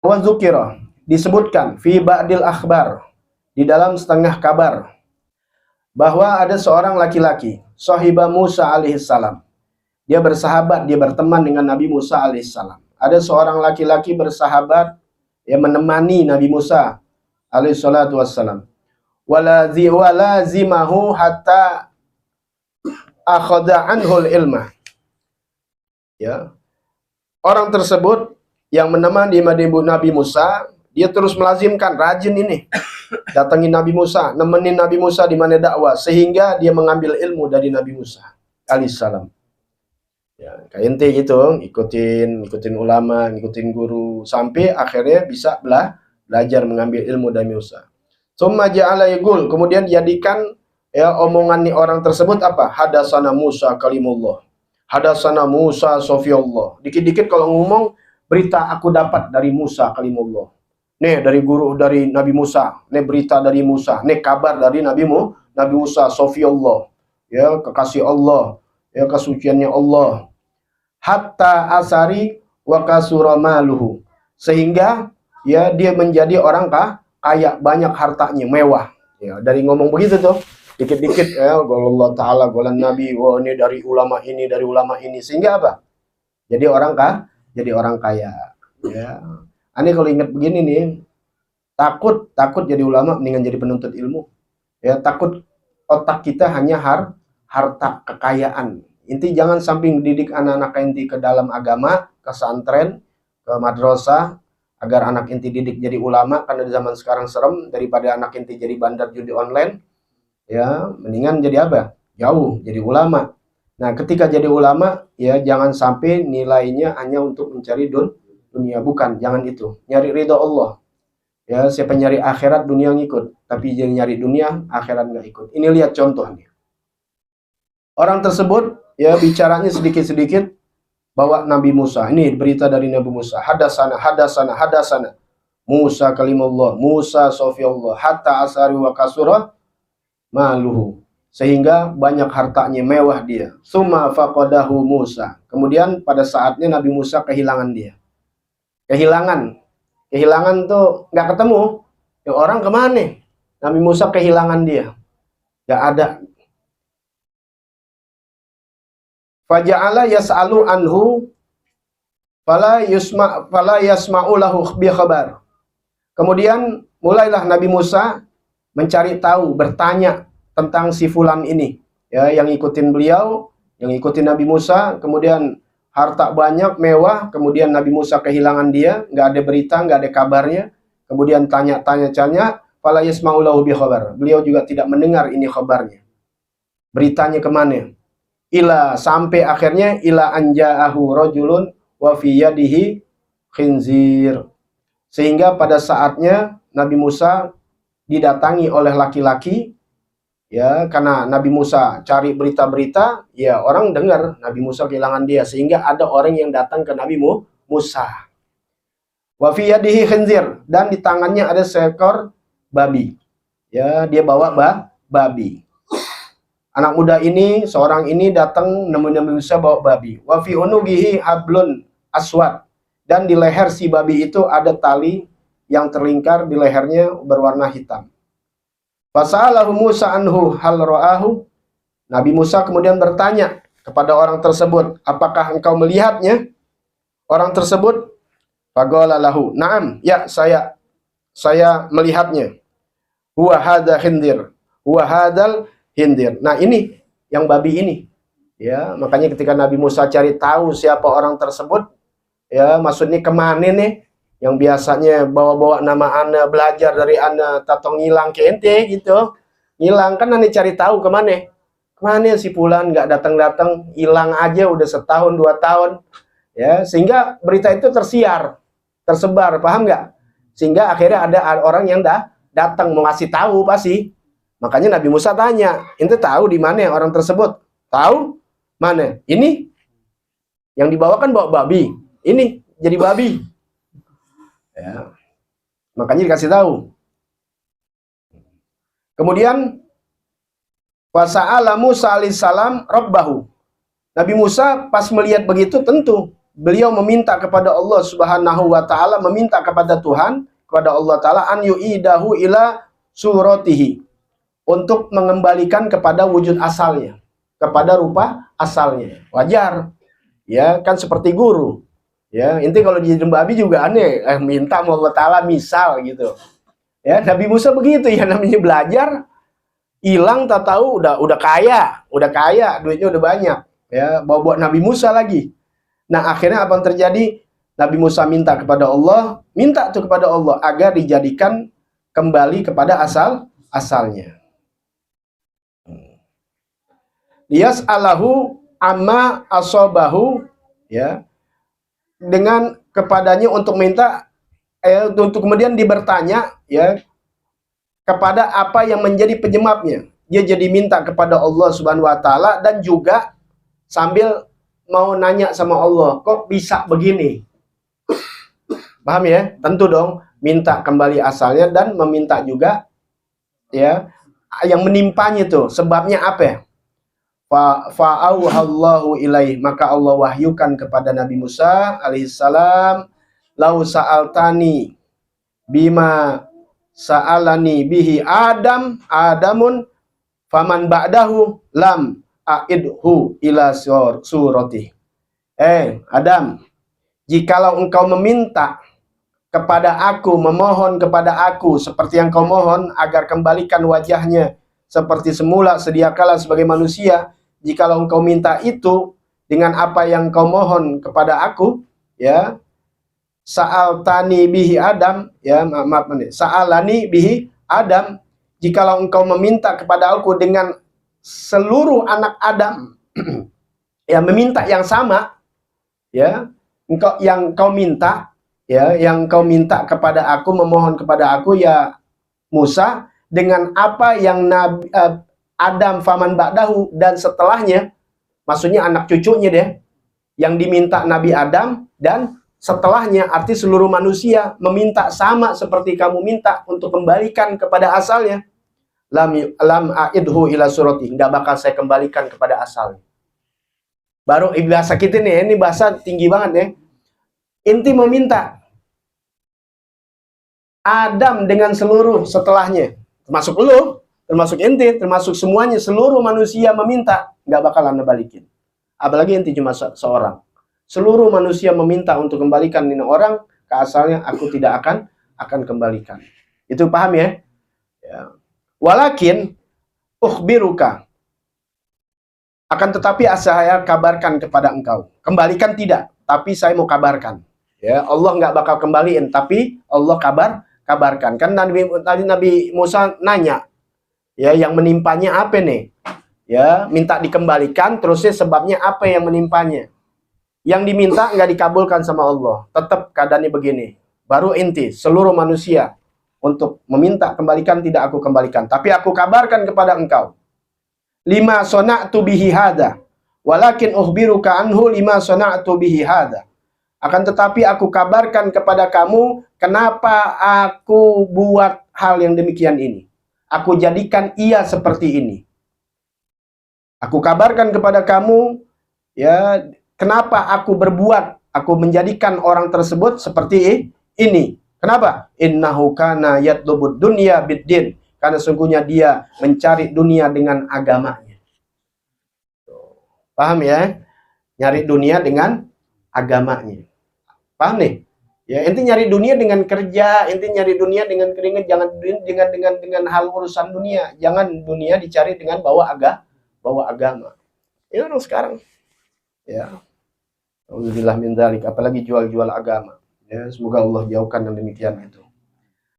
Wa dzukira, disebutkan fi ba'dil akhbar, di dalam setengah kabar, bahwa ada seorang laki-laki, sahiba Musa alaihissalam. Dia bersahabat, dia berteman dengan Nabi Musa alaihissalam. Ada seorang laki-laki bersahabat yang menemani Nabi Musa alaihissalatu wassalam. Walazimahu hatta akhadha anhul ilmah. Ya. Orang tersebut yang menemani Nabi Musa, dia terus melazimkan, rajin ini. Datangin Nabi Musa, nemenin Nabi Musa di mana dakwah, sehingga dia mengambil ilmu dari Nabi Musa alaihissalam. Ya, kayak ente gitu, ikutin ulama, ngikutin guru, sampai akhirnya bisa belajar mengambil ilmu dari Musa. Tsumma ja'ala yaqul, kemudian jadikan ya omongan nih orang tersebut apa? Hadasana Musa kalimullah. Hadasana Musa sofiyullah. Dikit-dikit kalau ngomong berita aku dapat dari Musa kalimullah. Nih dari guru dari Nabi Musa, nih berita dari Musa, nih kabar dari Nabi Musa sofiyullah. Ya, kekasih Allah, ya kesuciannya Allah. Hatta asari wa kasura maluhu, sehingga ya dia menjadi orang kaya, banyak hartanya, mewah. Ya, dari ngomong begitu tuh, dikit-dikit ya, Allah Ta'ala, golan Nabi, wah ini dari ulama ini, sehingga apa? Jadi orang kaya. Ya. Ani kalau ingat begini nih, takut jadi ulama, mendingan jadi penuntut ilmu. Ya, takut otak kita hanya harta kekayaan. Inti jangan sampai didik anak-anak inti ke dalam agama, ke santren, ke madrasah, agar anak inti didik jadi ulama, karena di zaman sekarang serem, daripada anak inti jadi bandar judi online. Ya, mendingan jadi apa? Jauh, jadi ulama. Nah, ketika jadi ulama, ya jangan sampai nilainya hanya untuk mencari dunia, bukan, jangan itu. Nyari ridho Allah. Ya, siapa nyari akhirat, dunia ngikut. Tapi jadi nyari dunia, akhirat nggak ikut. Ini lihat contohnya. Orang tersebut ya bicaranya sedikit-sedikit bawa Nabi Musa. Ini berita dari Nabi Musa. Hadasana Musa kalimullah, Musa sofiyullah, hatta asari wa kasura maluhu, sehingga banyak hartanya, mewah dia. Summa faqadahu Musa, kemudian pada saatnya Nabi Musa kehilangan dia. Kehilangan tuh nggak ketemu. Ya, orang kemana? Nabi Musa kehilangan dia, nggak ada. Faja'ala yas'alu anhu fala yasma'u lahu bi khabar. Kemudian mulailah Nabi Musa mencari tahu, bertanya tentang si fulan ini, ya, yang ikutin beliau, yang ikutin Nabi Musa, kemudian harta banyak, mewah, kemudian Nabi Musa kehilangan dia, nggak ada berita, nggak ada kabarnya, kemudian tanya, fala yasma'u lahu bi khabar. Beliau juga tidak mendengar ini kabarnya. Beritanya kemana? Ila, sampai akhirnya ila anja'ahu rajulun wa fi yadihi khinzir, sehingga pada saatnya Nabi Musa didatangi oleh laki-laki, ya, karena Nabi Musa cari berita-berita, ya orang dengar Nabi Musa kehilangan dia, sehingga ada orang yang datang ke Nabi Musa. Wa fi yadihi khinzir, dan di tangannya ada seekor babi. Ya, dia bawa babi. Anak muda ini, seorang ini datang nemuin Nabi Musa bawa babi. Wa fi unugihi hablun aswad, dan di leher si babi itu ada tali yang terlingkar di lehernya berwarna hitam. Fasa'alahu Musa anhu hal ra'ahu. Nabi Musa kemudian bertanya kepada orang tersebut, apakah engkau melihatnya? Orang tersebut faqala lahu, na'am, ya saya melihatnya. Huwa hadza khindir, huwa hadzal hindir. Nah, ini yang babi ini. Ya, makanya ketika Nabi Musa cari tahu siapa orang tersebut, ya maksudnya kemana nih, yang biasanya bawa-bawa nama ana, belajar dari ana, tato ngilang ke ente gitu. Ngilang kan ane cari tahu kemana. Kemana si Fulan nggak datang-datang, hilang aja udah setahun 2 tahun. Ya, sehingga berita itu tersebar, paham nggak? Sehingga akhirnya ada orang yang datang mau ngasih tahu pasti. Makanya Nabi Musa tanya, ente tahu di mana orang tersebut? Tahu? Mana? Ini yang dibawa kan bawa babi. Ini jadi babi. Ya. Makanya dikasih tahu. Kemudian wasa'ala Musa alaihissalam rabbahu. Nabi Musa pas melihat begitu tentu beliau meminta kepada Allah Subhanahu wa taala, meminta kepada Tuhan, kepada Allah taala an yu'idahu ila suratihi, untuk mengembalikan kepada wujud asalnya, kepada rupa asalnya. Wajar. Ya, kan seperti guru. Ya, inti kalau jadi babi juga aneh, minta sama Allah taala misal gitu. Ya, Nabi Musa begitu ya, namanya belajar, hilang tak tahu udah kaya, duitnya udah banyak. Ya, bawa Nabi Musa lagi. Nah, akhirnya apa yang terjadi? Nabi Musa minta kepada Allah, minta tuh kepada Allah agar dijadikan kembali kepada asalnya. Yas'alahu amma asobahu, ya, dengan kepadanya untuk minta, untuk kemudian bertanya, ya, kepada apa yang menjadi penyebabnya. Dia jadi minta kepada Allah Subhanahu wa taala dan juga sambil mau nanya sama Allah, kok bisa begini? Paham ya? Tentu dong, minta kembali asalnya dan meminta juga, ya, yang menimpanya tuh, sebabnya apa ya? Fa'auhallahu ilaih, maka Allah wahyukan kepada Nabi Musa alaihissalam, lau sa'altani bima sa'alani bihi Adamun faman ba'dahu lam a'idhu ila surati. Adam, jikalau engkau meminta kepada aku, memohon kepada aku seperti yang kau mohon agar kembalikan wajahnya seperti semula sedia kala sebagai manusia, jikalau engkau minta itu dengan apa yang kau mohon kepada aku, ya, sa'altani bihi Adam, ya, maaf, sa'alani bihi Adam, jikalau engkau meminta kepada aku dengan seluruh anak Adam, ya, meminta yang sama, ya, yang kau minta, ya, yang kau minta kepada aku, memohon kepada aku, ya Musa, dengan apa yang Adam faman ba'dahu, dan setelahnya, maksudnya anak cucunya deh, yang diminta Nabi Adam, dan setelahnya arti seluruh manusia meminta sama seperti kamu minta untuk kembalikan kepada asalnya. Lam a'idhu ila surati, nggak bakal saya kembalikan kepada asalnya. Baru bahasa kita nih, ini bahasa tinggi banget ya. Inti meminta Adam dengan seluruh setelahnya, termasuk lu, termasuk inti, termasuk semuanya, seluruh manusia meminta, nggak bakal Anda balikin. Apalagi inti cuma seorang. Seluruh manusia meminta untuk kembalikan ini orang ke asalnya, aku tidak akan kembalikan. Itu paham ya? Ya. Walakin ukhbiruka, akan tetapi saya kabarkan kepada engkau. Kembalikan tidak, tapi saya mau kabarkan. Ya, Allah nggak bakal kembaliin, tapi Allah kabarkan. Kan Nabi Musa nanya, ya, yang menimpanya apa nih? Ya, minta dikembalikan, terusnya sebabnya apa yang menimpanya? Yang diminta nggak dikabulkan sama Allah. Tetap keadaannya begini. Baru inti, seluruh manusia untuk meminta kembalikan, tidak aku kembalikan. Tapi aku kabarkan kepada engkau. Lima sona'tu bihi hadha, walakin ukhbiruka anhu lima sona'tu bihi hadha. Akan tetapi aku kabarkan kepada kamu kenapa aku buat hal yang demikian ini. Aku jadikan ia seperti ini. Aku kabarkan kepada kamu, ya, kenapa aku berbuat, aku menjadikan orang tersebut seperti ini. Kenapa? Innahu kana yatlubud dunya biddin. Karena sungguhnya dia mencari dunia dengan agamanya. Paham ya? Nyari dunia dengan agamanya. Paham nih? Ya, inti nyari dunia dengan kerja, inti nyari dunia dengan keringat, jangan dengan hal urusan dunia. Jangan dunia dicari dengan bawa agama. Ini orang sekarang. Ya. Alhamdulillah min dzalik, apalagi jual-jual agama. Ya, semoga Allah jauhkan yang demikian itu.